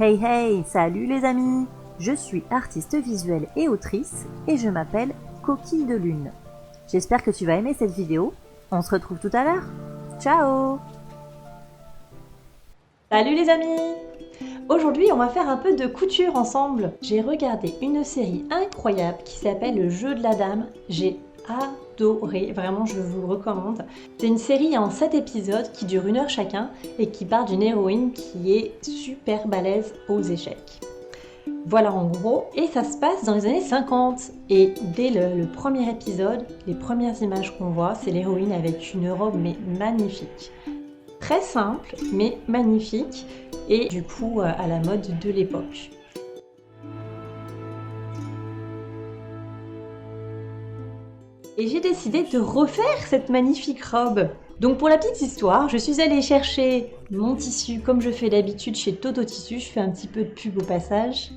Hey hey, salut les amis! Je suis artiste visuelle et autrice et je m'appelle Coquille de Lune. J'espère que tu vas aimer cette vidéo. On se retrouve tout à l'heure. Ciao! Salut les amis! Aujourd'hui, on va faire un peu de couture ensemble. J'ai regardé une série incroyable qui s'appelle Le Jeu de la Dame. J'ai adoré, vraiment je vous le recommande. C'est une série en 7 épisodes qui dure 1 heure chacun et qui part d'une héroïne qui est super balèze aux échecs. Voilà en gros, et ça se passe dans les années 50. Et dès le premier épisode, les premières images qu'on voit, c'est l'héroïne avec une robe mais magnifique. Très simple mais magnifique et du coup à la mode de l'époque. Et j'ai décidé de refaire cette magnifique robe. Donc pour la petite histoire, je suis allée chercher mon tissu comme je fais d'habitude chez Toto Tissu, je fais un petit peu de pub au passage.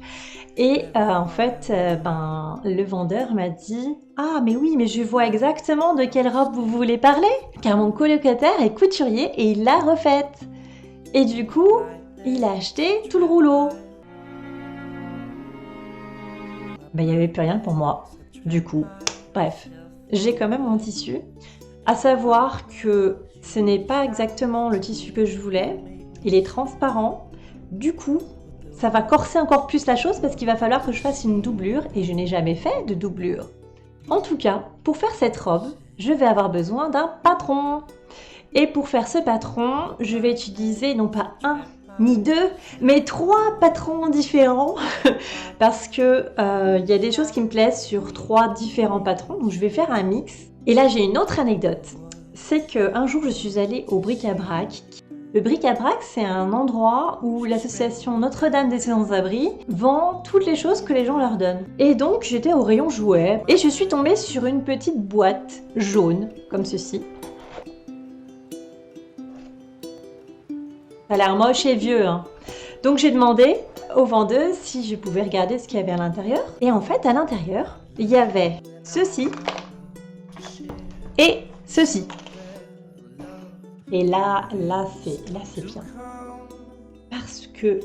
Et en fait, le vendeur m'a dit « Ah mais oui, mais je vois exactement de quelle robe vous voulez parler, car mon colocataire est couturier et il l'a refaite. » Et du coup, il a acheté tout le rouleau. Il n'y avait plus rien pour moi, du coup. Bref, j'ai quand même mon tissu. À savoir que ce n'est pas exactement le tissu que je voulais. Il est transparent. Du coup, ça va corser encore plus la chose parce qu'il va falloir que je fasse une doublure et je n'ai jamais fait de doublure. En tout cas, pour faire cette robe, je vais avoir besoin d'un patron. Et pour faire ce patron, je vais utiliser non pas un ni 2, mais 3 patrons différents parce que y a des choses qui me plaisent sur 3 différents patrons, donc je vais faire un mix. Et là, j'ai une autre anecdote, c'est qu'un jour, je suis allée au Bric-à-Brac. Le Bric-à-Brac, c'est un endroit où l'association Notre-Dame des Sans-Abri vend toutes les choses que les gens leur donnent. Et donc, j'étais au rayon jouets et je suis tombée sur une petite boîte jaune, comme ceci. Ça a l'air moche et vieux, hein. Donc j'ai demandé aux vendeuses si je pouvais regarder ce qu'il y avait à l'intérieur. Et en fait, à l'intérieur, il y avait ceci et ceci. Et là c'est bien. Parce que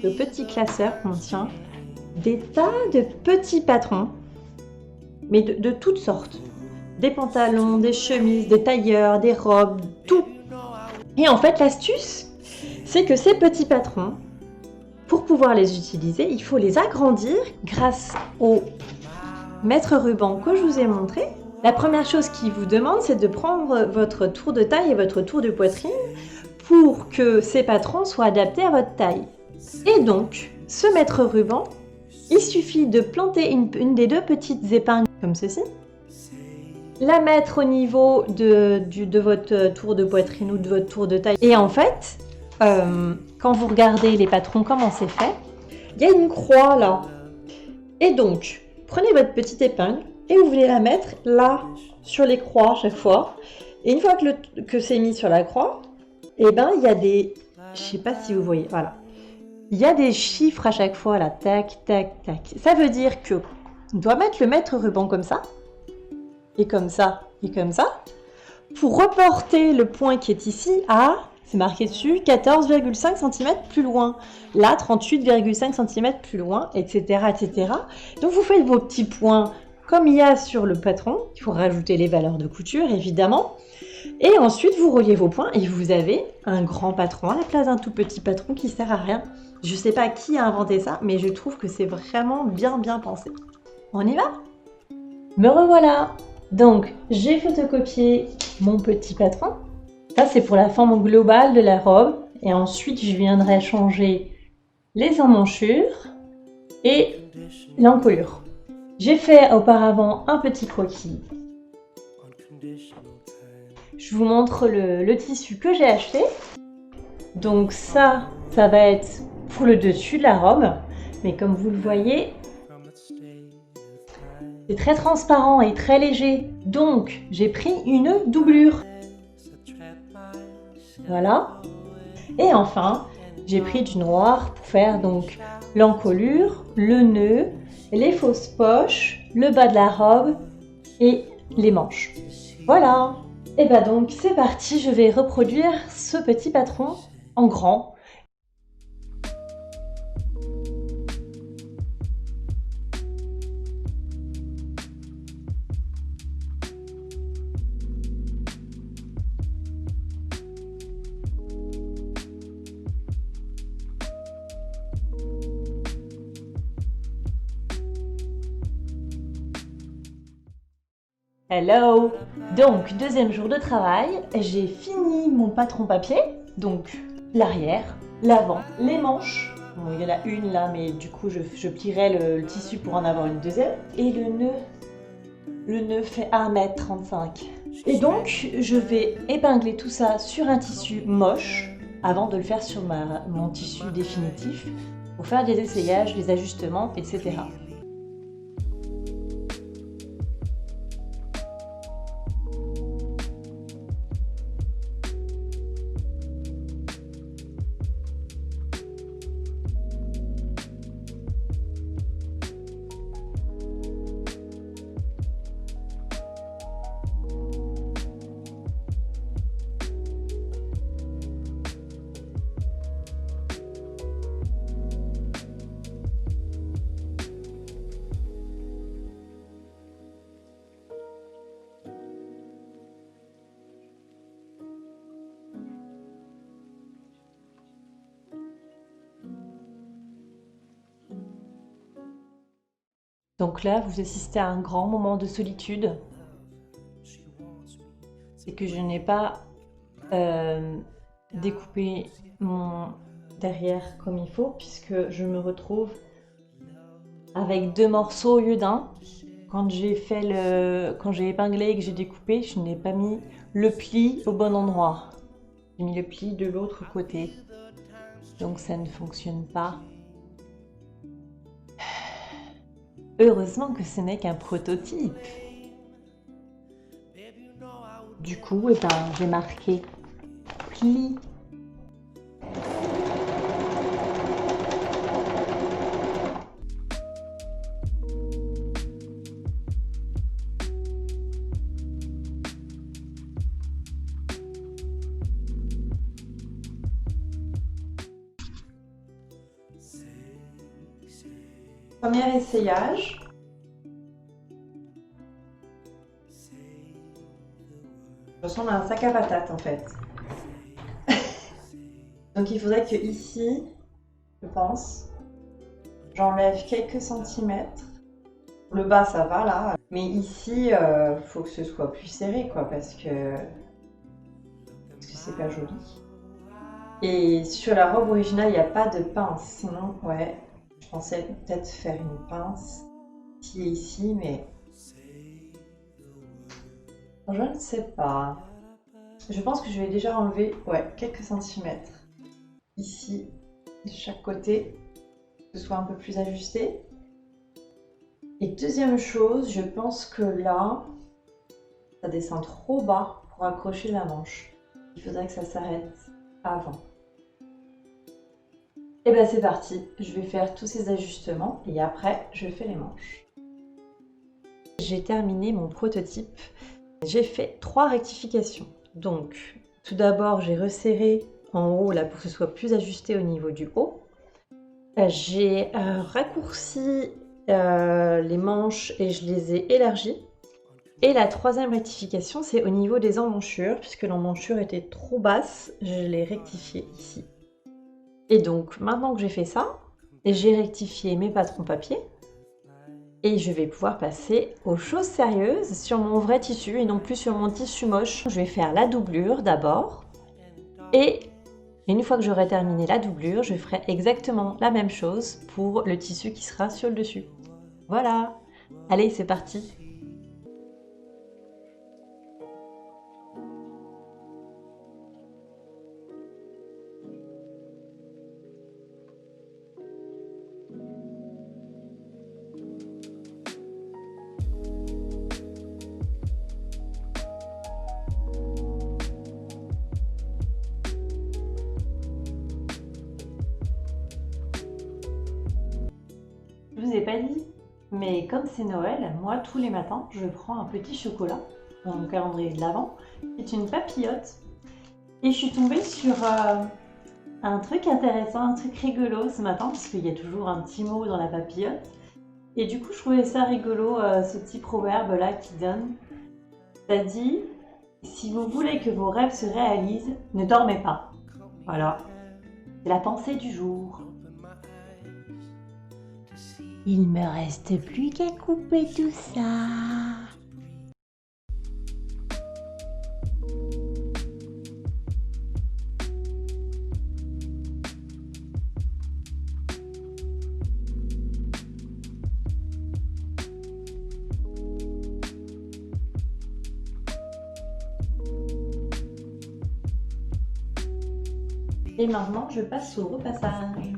le petit classeur contient des tas de petits patrons, mais de toutes sortes. Des pantalons, des chemises, des tailleurs, des robes, tout. Et en fait, l'astuce, c'est que ces petits patrons, pour pouvoir les utiliser, il faut les agrandir grâce au mètre ruban que je vous ai montré. La première chose qu'il vous demande, c'est de prendre votre tour de taille et votre tour de poitrine pour que ces patrons soient adaptés à votre taille. Et donc, ce mètre ruban, il suffit de planter une des 2 petites épingles comme ceci, la mettre au niveau de votre tour de poitrine ou de votre tour de taille. Et en fait, quand vous regardez les patrons, comment c'est fait, il y a une croix là. Et donc, prenez votre petite épingle et vous voulez la mettre là, sur les croix à chaque fois. Et une fois que c'est mis sur la croix, et ben il y a des... Je sais pas si vous voyez, voilà. Il y a des chiffres à chaque fois là, tac, tac, tac. Ça veut dire que on doit mettre le mètre ruban comme ça, et comme ça, et comme ça, pour reporter le point qui est ici à... C'est marqué dessus 14,5 cm plus loin, là 38,5 cm plus loin, etc., etc. Donc vous faites vos petits points comme il y a sur le patron, il faut rajouter les valeurs de couture évidemment, et ensuite vous reliez vos points et vous avez un grand patron à la place d'un tout petit patron qui sert à rien. Je sais pas qui a inventé ça, mais je trouve que c'est vraiment bien pensé. On y va? Me revoilà! Donc j'ai photocopié mon petit patron. Ça, c'est pour la forme globale de la robe. Et ensuite, je viendrai changer les emmanchures et l'encolure. J'ai fait auparavant un petit croquis. Je vous montre le tissu que j'ai acheté. Donc ça va être pour le dessus de la robe. Mais comme vous le voyez, c'est très transparent et très léger. Donc, j'ai pris une doublure. Voilà. Et enfin, j'ai pris du noir pour faire donc l'encolure, le nœud, les fausses poches, le bas de la robe et les manches. Voilà. Et bah donc c'est parti, je vais reproduire ce petit patron en grand. Hello! Donc, deuxième jour de travail, j'ai fini mon patron papier, donc l'arrière, l'avant, les manches. Bon, il y en a une là, mais du coup, je plierai le tissu pour en avoir une deuxième. Et le nœud fait 1,35 m. Et donc, je vais épingler tout ça sur un tissu moche avant de le faire sur mon tissu définitif pour faire des essayages, des ajustements, etc. Donc là, vous assistez à un grand moment de solitude. C'est que je n'ai pas découpé mon derrière comme il faut, puisque je me retrouve avec 2 morceaux au lieu d'un. Quand j'ai épinglé et que j'ai découpé, je n'ai pas mis le pli au bon endroit. J'ai mis le pli de l'autre côté. Donc ça ne fonctionne pas. Heureusement que ce n'est qu'un prototype. Du coup, j'ai marqué pli. Premier essayage. Ça ressemble à un sac à patates en fait. Donc il faudrait que ici, je pense, j'enlève quelques centimètres. Le bas ça va là, mais ici, faut que ce soit plus serré quoi, parce que c'est pas joli. Et sur la robe originale, il n'y a pas de pince, sinon ouais, je pensais peut-être faire une pince ici et ici, mais je ne sais pas. Je pense que je vais déjà enlever quelques centimètres ici de chaque côté, que ce soit un peu plus ajusté. Et deuxième chose, je pense que là, ça descend trop bas pour accrocher la manche. Il faudrait que ça s'arrête avant. Et bien c'est parti, je vais faire tous ces ajustements et après je fais les manches. J'ai terminé mon prototype. J'ai fait 3 rectifications. Donc tout d'abord j'ai resserré en haut là pour que ce soit plus ajusté au niveau du haut. J'ai raccourci les manches et je les ai élargies. Et la troisième rectification, c'est au niveau des emmanchures, puisque l'emmanchure était trop basse, je l'ai rectifiée ici. Et donc, maintenant que j'ai fait ça, j'ai rectifié mes patrons papier, et je vais pouvoir passer aux choses sérieuses sur mon vrai tissu, et non plus sur mon tissu moche. Je vais faire la doublure d'abord, et une fois que j'aurai terminé la doublure, je ferai exactement la même chose pour le tissu qui sera sur le dessus. Voilà! Allez, c'est parti! Je vous ai pas dit, mais comme c'est Noël, moi tous les matins je prends un petit chocolat dans mon calendrier de l'Avent, qui est une papillote. Et je suis tombée sur un truc intéressant, un truc rigolo ce matin, parce qu'il y a toujours un petit mot dans la papillote. Et du coup je trouvais ça rigolo, ce petit proverbe là qui donne. Ça dit, si vous voulez que vos rêves se réalisent, ne dormez pas. Voilà, c'est la pensée du jour. Il me reste plus qu'à couper tout ça. Et maintenant, je passe au repassage.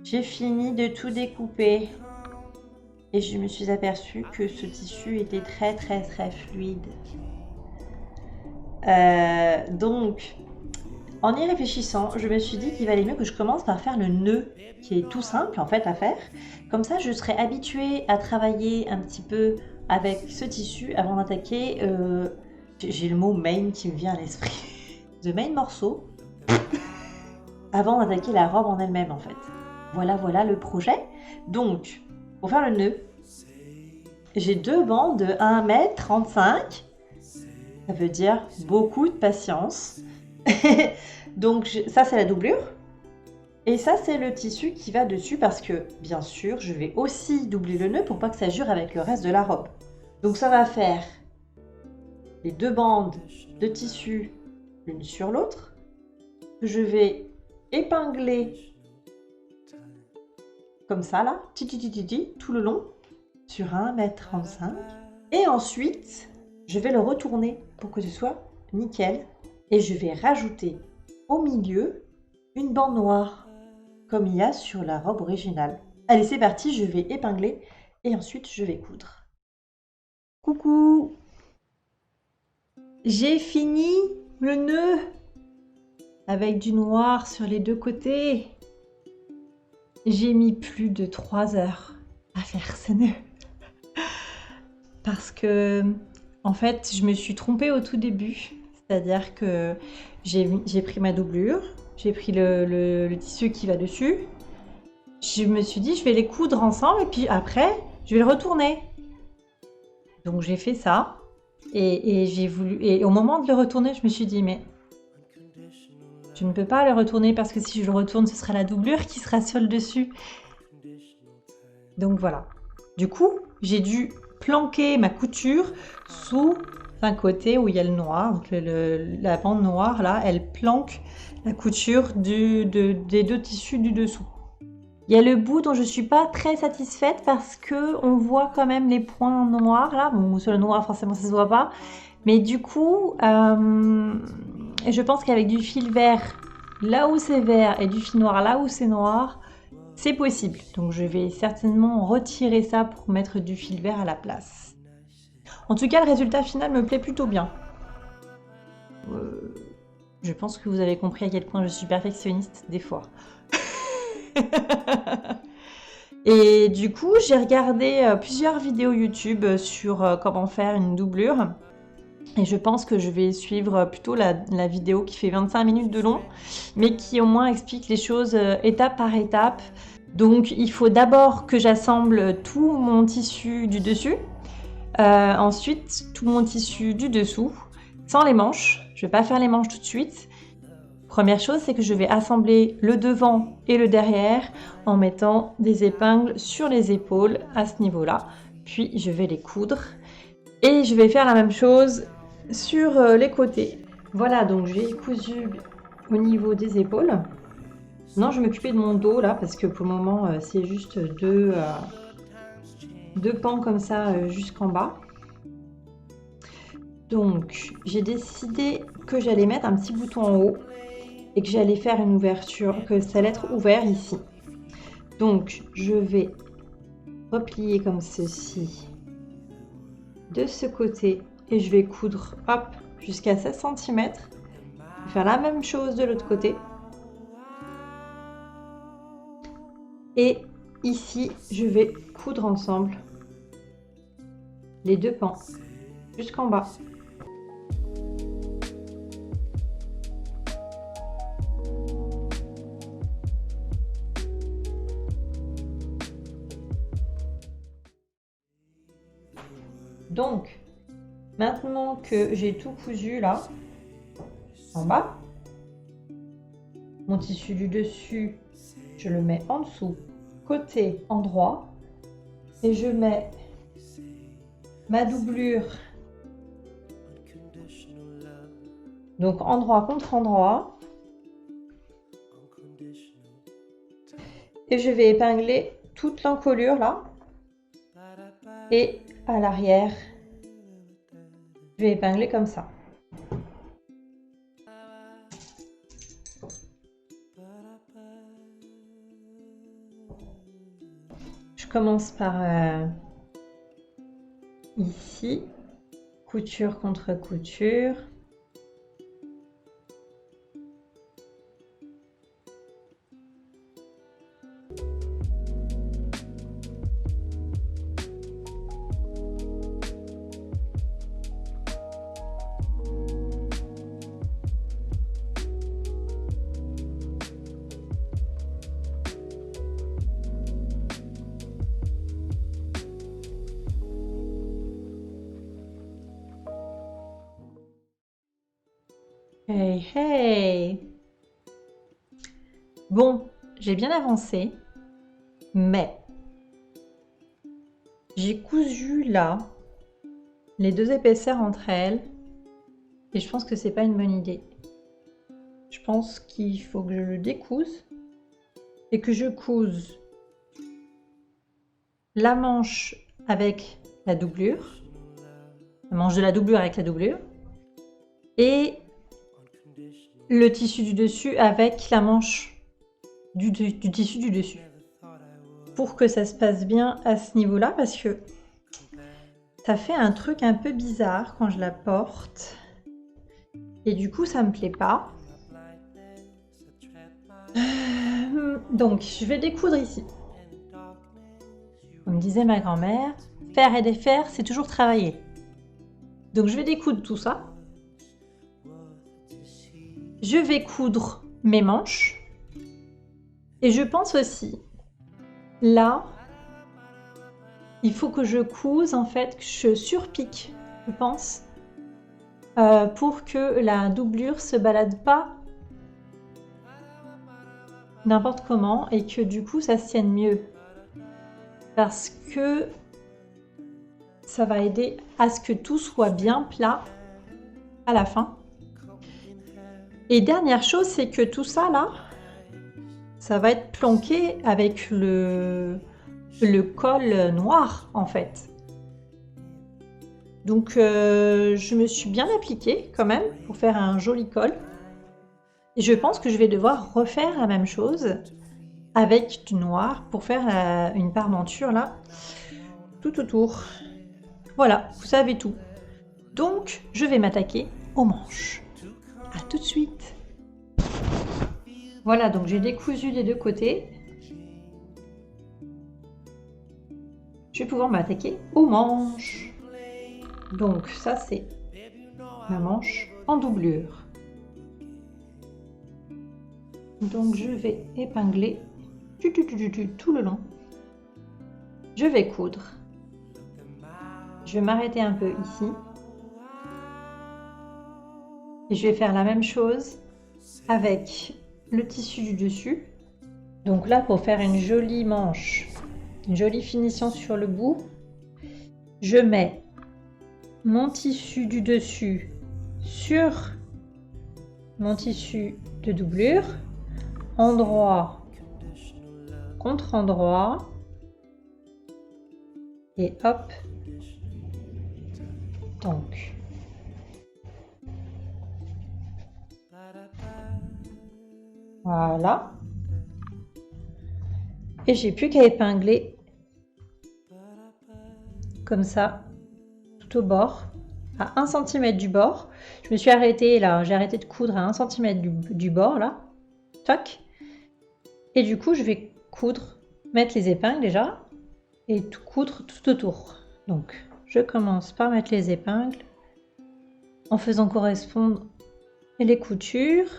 J'ai fini de tout découper et je me suis aperçue que ce tissu était très fluide. Donc, en y réfléchissant, je me suis dit qu'il valait mieux que je commence par faire le nœud, qui est tout simple en fait à faire. Comme ça, je serai habituée à travailler un petit peu avec ce tissu avant d'attaquer. J'ai le mot main qui me vient à l'esprit. The main morceau. Avant d'attaquer la robe en elle-même en fait. Voilà le projet. Donc, pour faire le nœud, j'ai 2 bandes de 1,35 m. Ça veut dire beaucoup de patience. Donc ça c'est la doublure. Et ça c'est le tissu qui va dessus parce que bien sûr je vais aussi doubler le nœud pour pas que ça jure avec le reste de la robe. Donc ça va faire les 2 bandes de tissu l'une sur l'autre. Je vais épingler comme ça là, tout le long sur 1,35 m. Et ensuite je vais le retourner pour que ce soit nickel. Et je vais rajouter au milieu une bande noire, comme il y a sur la robe originale. Allez, c'est parti, je vais épingler et ensuite je vais coudre. Coucou! J'ai fini le nœud avec du noir sur les 2 côtés. J'ai mis plus de 3 heures à faire ce nœud. Parce que, en fait, je me suis trompée au tout début. C'est-à-dire que j'ai pris ma doublure, j'ai pris le tissu qui va dessus. Je me suis dit, je vais les coudre ensemble et puis après, je vais le retourner. Donc j'ai fait ça et au moment de le retourner, je me suis dit, mais je ne peux pas le retourner parce que si je le retourne, ce sera la doublure qui sera sur le dessus. Donc voilà. Du coup, j'ai dû planquer ma couture sous un côté où il y a le noir, donc la bande noire là, elle planque la couture des 2 tissus du dessous. Il y a le bout dont je suis pas très satisfaite parce que on voit quand même les points noirs là. Bon, sur le noir forcément ça se voit pas, mais du coup, je pense qu'avec du fil vert là où c'est vert et du fil noir là où c'est noir, c'est possible. Donc je vais certainement retirer ça pour mettre du fil vert à la place. En tout cas, le résultat final me plaît plutôt bien. Je pense que vous avez compris à quel point je suis perfectionniste des fois. Et du coup, j'ai regardé plusieurs vidéos YouTube sur comment faire une doublure. Et je pense que je vais suivre plutôt la vidéo qui fait 25 minutes de long, mais qui au moins explique les choses étape par étape. Donc, il faut d'abord que j'assemble tout mon tissu du dessus. Ensuite, tout mon tissu du dessous, sans les manches. Je ne vais pas faire les manches tout de suite. Première chose, c'est que je vais assembler le devant et le derrière en mettant des épingles sur les épaules à ce niveau-là. Puis, je vais les coudre. Et je vais faire la même chose sur les côtés. Voilà, donc j'ai cousu au niveau des épaules. Maintenant, je vais m'occuper de mon dos là, parce que pour le moment, c'est juste 2 pans comme ça jusqu'en bas. Donc, j'ai décidé que j'allais mettre un petit bouton en haut et que j'allais faire une ouverture, que ça allait être ouvert ici. Donc, je vais replier comme ceci de ce côté et je vais coudre, hop, jusqu'à 16 cm. Faire la même chose de l'autre côté. Et ici, je vais coudre ensemble les 2 pans jusqu'en bas. Donc, maintenant que j'ai tout cousu là, en bas, mon tissu du dessus, je le mets en dessous, côté endroit, et je mets ma doublure, donc endroit contre endroit, et je vais épingler toute l'encolure là, et à l'arrière, je vais épingler comme ça. Je commence par ici, couture contre couture. Hey, hey! Bon, j'ai bien avancé, mais j'ai cousu là les 2 épaisseurs entre elles et je pense que c'est pas une bonne idée. Je pense qu'il faut que je le découse et que je couse la manche avec la doublure, la manche de la doublure avec la doublure, et le tissu du dessus avec la manche du tissu du dessus. Pour que ça se passe bien à ce niveau-là, parce que ça fait un truc un peu bizarre quand je la porte. Et du coup, ça me plaît pas. Donc, je vais découdre ici. Comme disait ma grand-mère, faire et défaire, c'est toujours travailler. Donc, je vais découdre tout ça. Je vais coudre mes manches. Et je pense aussi, là, il faut que je couse, en fait, que je surpique, je pense, pour que la doublure se balade pas n'importe comment et que du coup, ça se tienne mieux. Parce que ça va aider à ce que tout soit bien plat à la fin. Et dernière chose, c'est que tout ça, là, ça va être planqué avec le col noir, en fait. Donc, je me suis bien appliquée, quand même, pour faire un joli col. Et je pense que je vais devoir refaire la même chose avec du noir pour faire une parmenture, là, tout autour. Voilà, vous savez tout. Donc, je vais m'attaquer aux manches. À tout de suite. Voilà, donc j'ai décousu des 2 côtés. Je vais pouvoir m'attaquer aux manches. Donc ça, c'est ma manche en doublure. Donc je vais épingler tout le long. Je vais coudre. Je vais m'arrêter un peu ici. Et je vais faire la même chose avec le tissu du dessus. Donc là, pour faire une jolie manche, une jolie finition sur le bout, je mets mon tissu du dessus sur mon tissu de doublure, endroit contre endroit, Et hop. Donc. Voilà. Et j'ai plus qu'à épingler comme ça, tout au bord, à 1 cm du bord. Je me suis arrêtée là, j'ai arrêté de coudre à 1 cm du bord là. Toc. Et du coup, je vais coudre, mettre les épingles déjà, et tout coudre tout autour. Donc, je commence par mettre les épingles en faisant correspondre les coutures.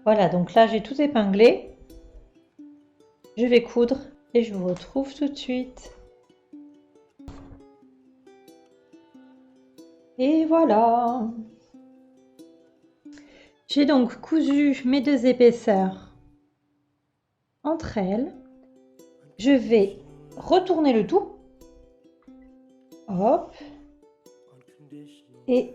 Voilà, donc là j'ai tout épinglé. Je vais coudre et je vous retrouve tout de suite. Et voilà. J'ai donc cousu mes 2 épaisseurs entre elles. Je vais retourner le tout. Hop. Et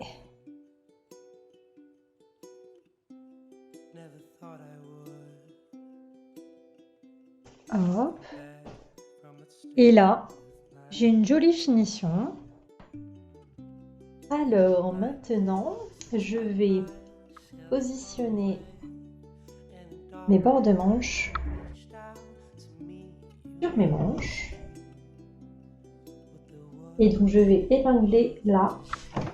hop. Et là, j'ai une jolie finition. Alors maintenant, je vais positionner mes bords de manche sur mes manches. Et donc je vais épingler là.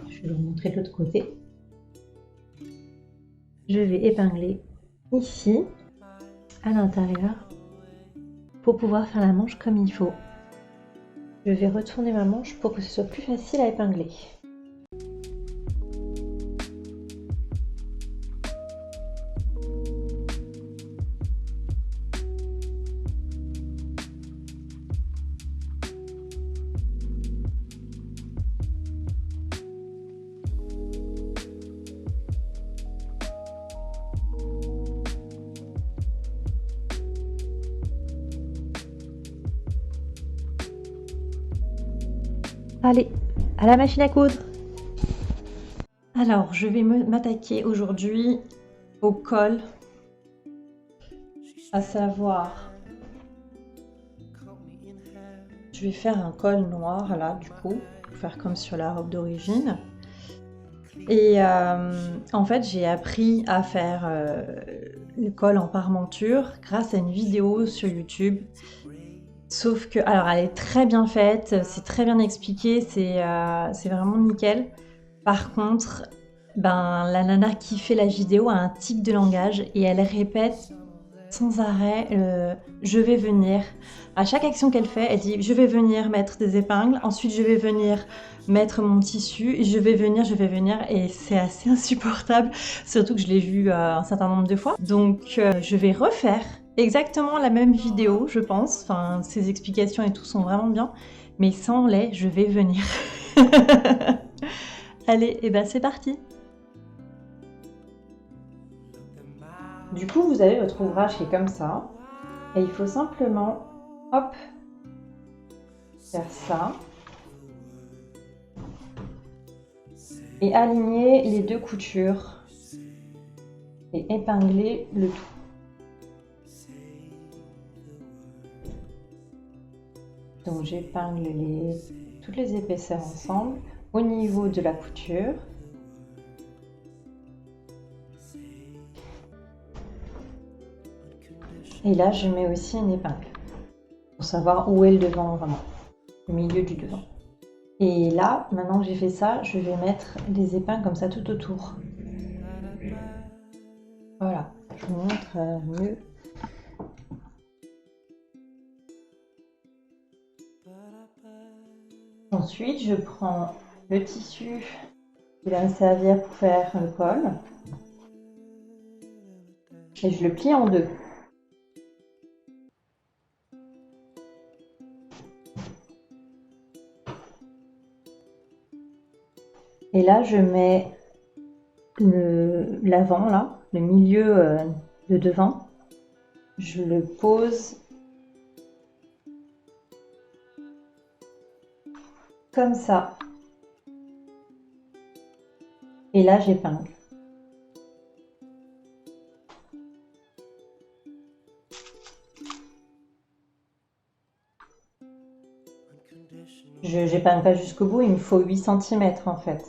Je vais vous montrer de l'autre côté. Je vais épingler ici, à l'intérieur, pour pouvoir faire la manche comme il faut. Je vais retourner ma manche pour que ce soit plus facile à épingler. Allez, à la machine à coudre. Alors, je vais m'attaquer aujourd'hui au col, à savoir, je vais faire un col noir là, du coup, pour faire comme sur la robe d'origine. Et en fait, j'ai appris à faire le col en parmenture grâce à une vidéo sur YouTube. Sauf que, alors elle est très bien faite, c'est très bien expliqué, c'est vraiment nickel. Par contre, ben, la nana qui fait la vidéo a un tic de langage et elle répète sans arrêt je vais venir. À chaque action qu'elle fait, elle dit je vais venir mettre des épingles, ensuite je vais venir mettre mon tissu, je vais venir, et c'est assez insupportable, surtout que je l'ai vu un certain nombre de fois. Donc je vais refaire exactement la même vidéo, je pense. Enfin, ses explications et tout sont vraiment bien, mais sans les je vais venir. Allez, et ben c'est parti. Du coup, vous avez votre ouvrage qui est comme ça, et il faut simplement, hop, faire ça, et aligner les 2 coutures, et épingler le tout. Donc j'épingle toutes les épaisseurs ensemble, au niveau de la couture. Et là, je mets aussi une épingle pour savoir où est le devant vraiment, le milieu du devant. Et là, maintenant que j'ai fait ça, je vais mettre des épingles comme ça tout autour. Voilà, je vous montre mieux. Ensuite, je prends le tissu qui va me servir pour faire le col et je le plie en 2. Et là, je mets l'avant, là, le milieu de devant. Je le pose comme ça. Et là, j'épingle. J'épingle pas jusqu'au bout, il me faut 8 cm en fait.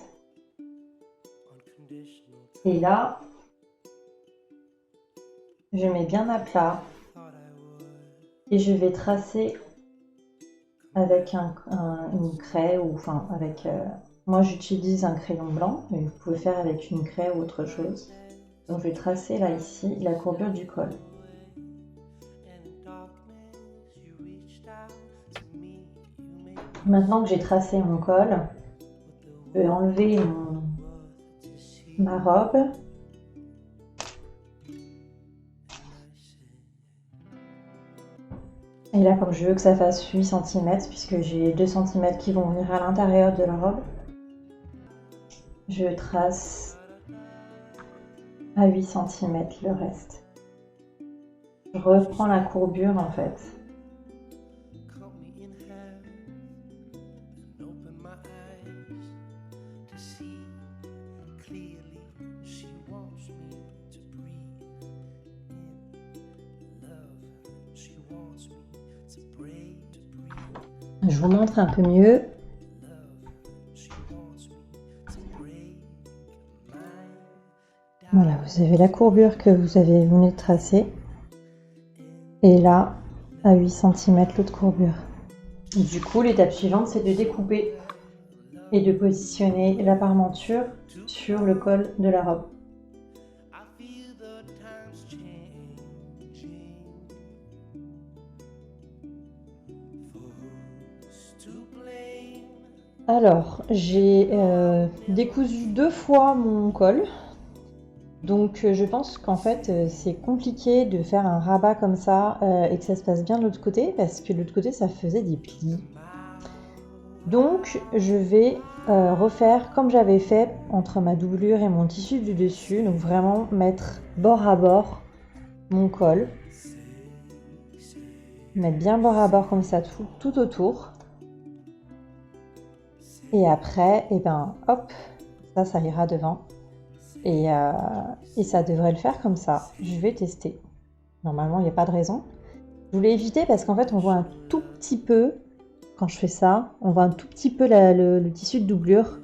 Et là, je mets bien à plat et je vais tracer avec une craie ou enfin avec... moi j'utilise un crayon blanc, mais vous pouvez faire avec une craie ou autre chose. Donc je vais tracer là ici la courbure du col. Maintenant que j'ai tracé mon col, je vais enlever ma robe. Et là, comme je veux que ça fasse 8 cm, puisque j'ai 2 cm qui vont venir à l'intérieur de la robe, je trace à 8 cm le reste. Je reprends la courbure en fait. Je vous montre un peu mieux. Voilà, vous avez la courbure que vous avez venu de tracer. Et là, à 8 cm l'autre courbure. Du coup, l'étape suivante, c'est de découper et de positionner la parmenture sur le col de la robe. Alors, j'ai décousu 2 fois mon col. Donc je pense qu'en fait c'est compliqué de faire un rabat comme ça et que ça se passe bien de l'autre côté parce que de l'autre côté ça faisait des plis. Donc je vais refaire comme j'avais fait entre ma doublure et mon tissu du dessus. Donc vraiment mettre bord à bord mon col. Mettre bien bord à bord comme ça tout autour. Et après, et ben hop, ça ira devant. Et ça devrait le faire comme ça. Je vais tester. Normalement, il n'y a pas de raison. Je voulais éviter parce qu'en fait, on voit un tout petit peu, quand je fais ça, on voit un tout petit peu le tissu de doublure.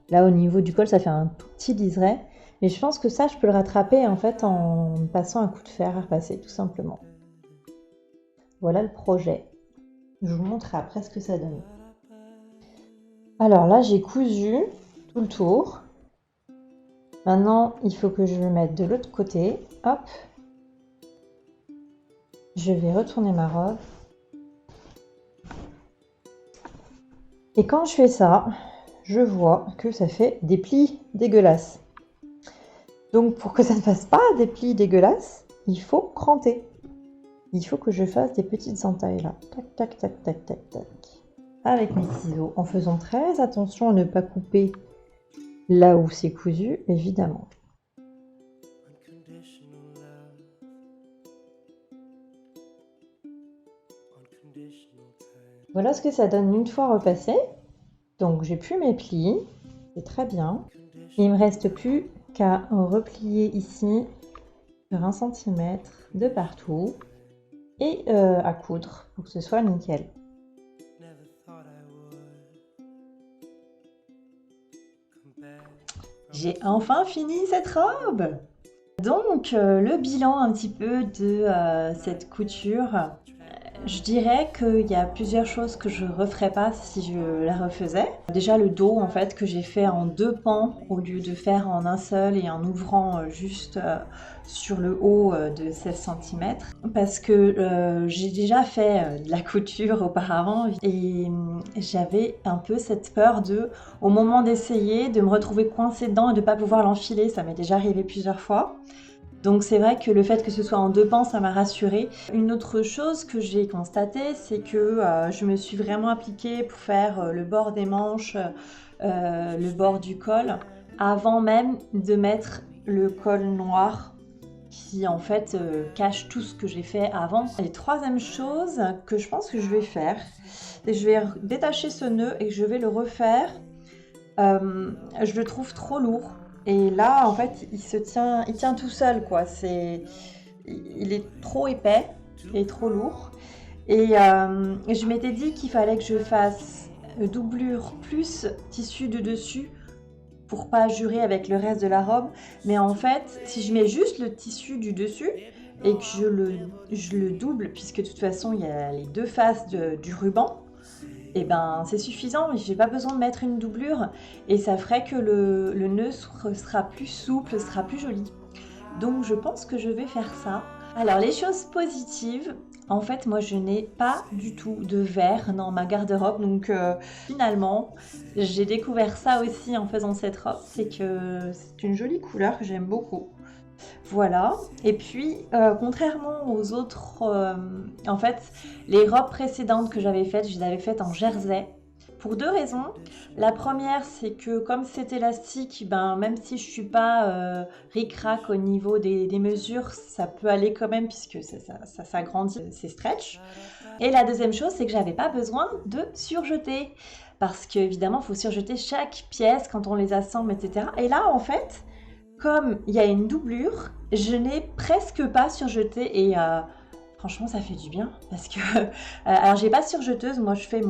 Là, au niveau du col, ça fait un tout petit liseré. Mais je pense que ça, je peux le rattraper en fait en passant un coup de fer à repasser, tout simplement. Voilà le projet. Je vous montre après ce que ça donne. Alors là, j'ai cousu tout le tour. Maintenant, il faut que je le mette de l'autre côté. Hop. Je vais retourner ma robe. Et quand je fais ça, je vois que ça fait des plis dégueulasses. Donc pour que ça ne fasse pas des plis dégueulasses, il faut cranter. Il faut que je fasse des petites entailles là. Tac, tac, tac, tac, tac, tac. Avec mes ciseaux, en faisant très attention à ne pas couper là où c'est cousu, évidemment. Voilà ce que ça donne une fois repassé. Donc j'ai plus mes plis, c'est très bien. Il me reste plus qu'à replier ici sur 1 cm de partout et à coudre pour que ce soit nickel. J'ai enfin fini cette robe! Donc le bilan un petit peu de cette couture, je dirais qu'il y a plusieurs choses que je referais pas si je la refaisais. Déjà le dos en fait que j'ai fait en 2 pans au lieu de faire en un seul et en ouvrant juste sur le haut de 16 cm parce que j'ai déjà fait de la couture auparavant et j'avais un peu cette peur au moment d'essayer de me retrouver coincée dedans et de ne pas pouvoir l'enfiler. Ça m'est déjà arrivé plusieurs fois. Donc c'est vrai que le fait que ce soit en 2 pans, ça m'a rassurée. Une autre chose que j'ai constatée, c'est que je me suis vraiment appliquée pour faire le bord des manches, le bord du col, avant même de mettre le col noir qui en fait cache tout ce que j'ai fait avant. Et troisième chose que je pense que je vais faire, c'est que je vais détacher ce nœud et je vais le refaire. Je le trouve trop lourd. Et là, en fait, il tient tout seul, quoi. Il est trop épais et trop lourd. Et je m'étais dit qu'il fallait que je fasse doublure plus tissu de dessus pour pas jurer avec le reste de la robe. Mais en fait, si je mets juste le tissu du dessus et que je le double, puisque de toute façon, il y a les deux faces du ruban, et ben c'est suffisant, j'ai pas besoin de mettre une doublure et ça ferait que le nœud sera plus souple, sera plus joli. Donc je pense que je vais faire ça. Alors les choses positives, en fait moi je n'ai pas du tout de vert dans ma garde-robe, donc finalement j'ai découvert ça aussi en faisant cette robe, c'est que c'est une jolie couleur que j'aime beaucoup. Voilà, et puis contrairement aux autres, en fait, les robes précédentes que j'avais faites, je les avais faites en jersey. Pour deux raisons. La première, c'est que comme c'est élastique, ben, même si je suis pas ric-rac au niveau des mesures, ça peut aller quand même puisque ça s'agrandit, c'est stretch. Et la deuxième chose, c'est que j'avais pas besoin de surjeter. Parce qu'évidemment, il faut surjeter chaque pièce quand on les assemble, etc. Et là, en fait, comme il y a une doublure, je n'ai presque pas surjeté et franchement ça fait du bien parce que alors j'ai pas surjeteuse, moi je fais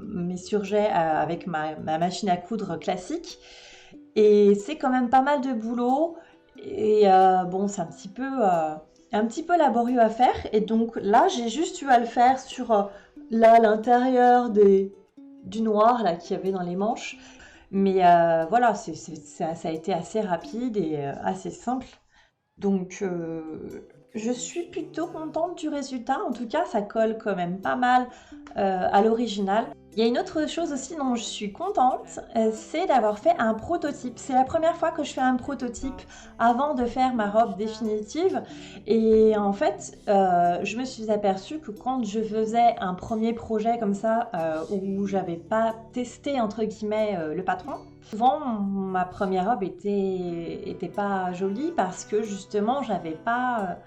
mes surjets avec ma machine à coudre classique et c'est quand même pas mal de boulot et bon c'est un petit peu laborieux à faire et donc là j'ai juste eu à le faire sur là l'intérieur du noir là qu'il y avait dans les manches. Mais voilà, ça a été assez rapide et assez simple. Donc je suis plutôt contente du résultat. En tout cas, ça colle quand même pas mal à l'original. Il y a une autre chose aussi dont je suis contente, c'est d'avoir fait un prototype. C'est la première fois que je fais un prototype avant de faire ma robe définitive. Et en fait, je me suis aperçue que quand je faisais un premier projet comme ça, où j'avais pas testé entre guillemets le patron, souvent ma première robe était pas jolie parce que justement j'avais pas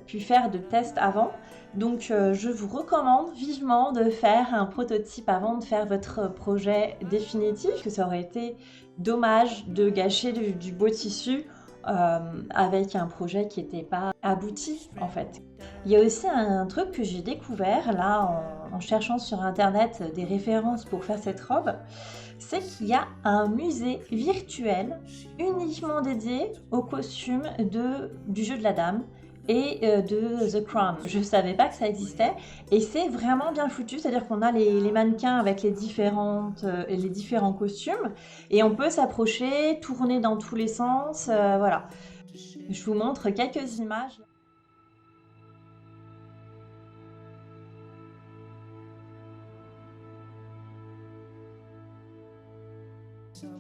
pu faire de test avant. Donc je vous recommande vivement de faire un prototype avant de faire votre projet définitif, que ça aurait été dommage de gâcher du beau tissu avec un projet qui n'était pas abouti en fait. Il y a aussi un truc que j'ai découvert là en cherchant sur internet des références pour faire cette robe, c'est qu'il y a un musée virtuel uniquement dédié aux costumes du jeu de la dame et de The Crown. Je savais pas que ça existait et c'est vraiment bien foutu, c'est-à-dire qu'on a les mannequins avec les différents costumes et on peut s'approcher, tourner dans tous les sens, voilà. Je vous montre quelques images.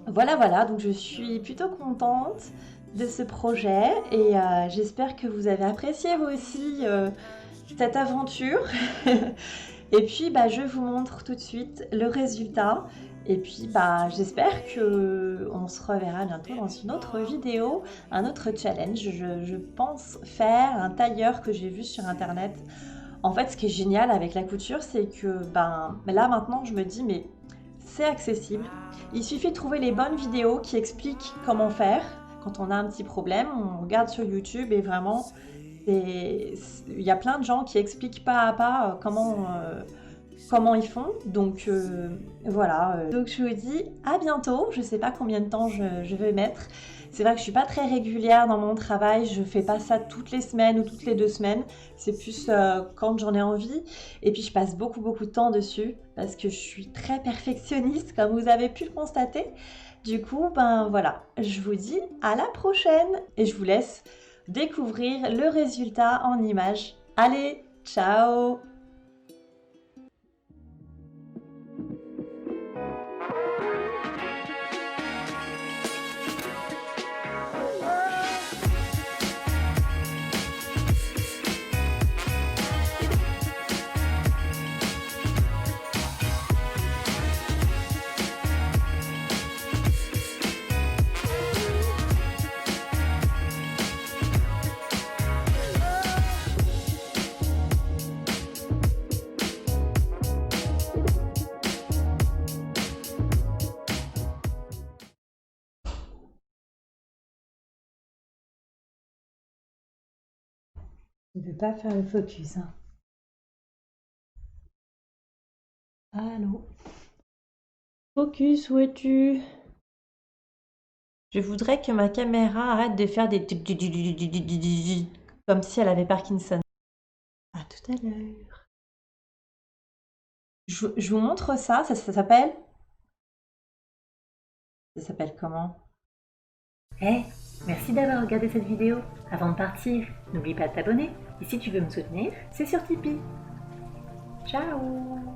Voilà, donc je suis plutôt contente de ce projet et j'espère que vous avez apprécié vous aussi cette aventure. Et puis je vous montre tout de suite le résultat et puis j'espère que on se reverra bientôt dans une autre vidéo, un autre challenge. Je pense faire un tailleur que j'ai vu sur internet. En fait, ce qui est génial avec la couture, c'est que là maintenant je me dis mais c'est accessible. Il suffit de trouver les bonnes vidéos qui expliquent comment faire. Quand on a un petit problème, on regarde sur YouTube et vraiment, il y a plein de gens qui expliquent pas à pas comment ils font. Donc voilà. Donc je vous dis à bientôt. Je sais pas combien de temps je vais mettre. C'est vrai que je suis pas très régulière dans mon travail, je fais pas ça toutes les semaines ou toutes les 2 semaines, c'est plus quand j'en ai envie. Et puis je passe beaucoup de temps dessus parce que je suis très perfectionniste comme vous avez pu le constater. Du coup, voilà, je vous dis à la prochaine et je vous laisse découvrir le résultat en images. Allez, ciao! Il ne veut pas faire le focus. Hein. Allô? Focus, où es-tu? Je voudrais que ma caméra arrête de faire des comme si elle avait Parkinson. À tout à l'heure. Je vous montre ça, ça s'appelle? Ça s'appelle comment? Hey, merci d'avoir regardé cette vidéo. Avant de partir, n'oublie pas de t'abonner. Et si tu veux me soutenir, c'est sur Tipeee. Ciao!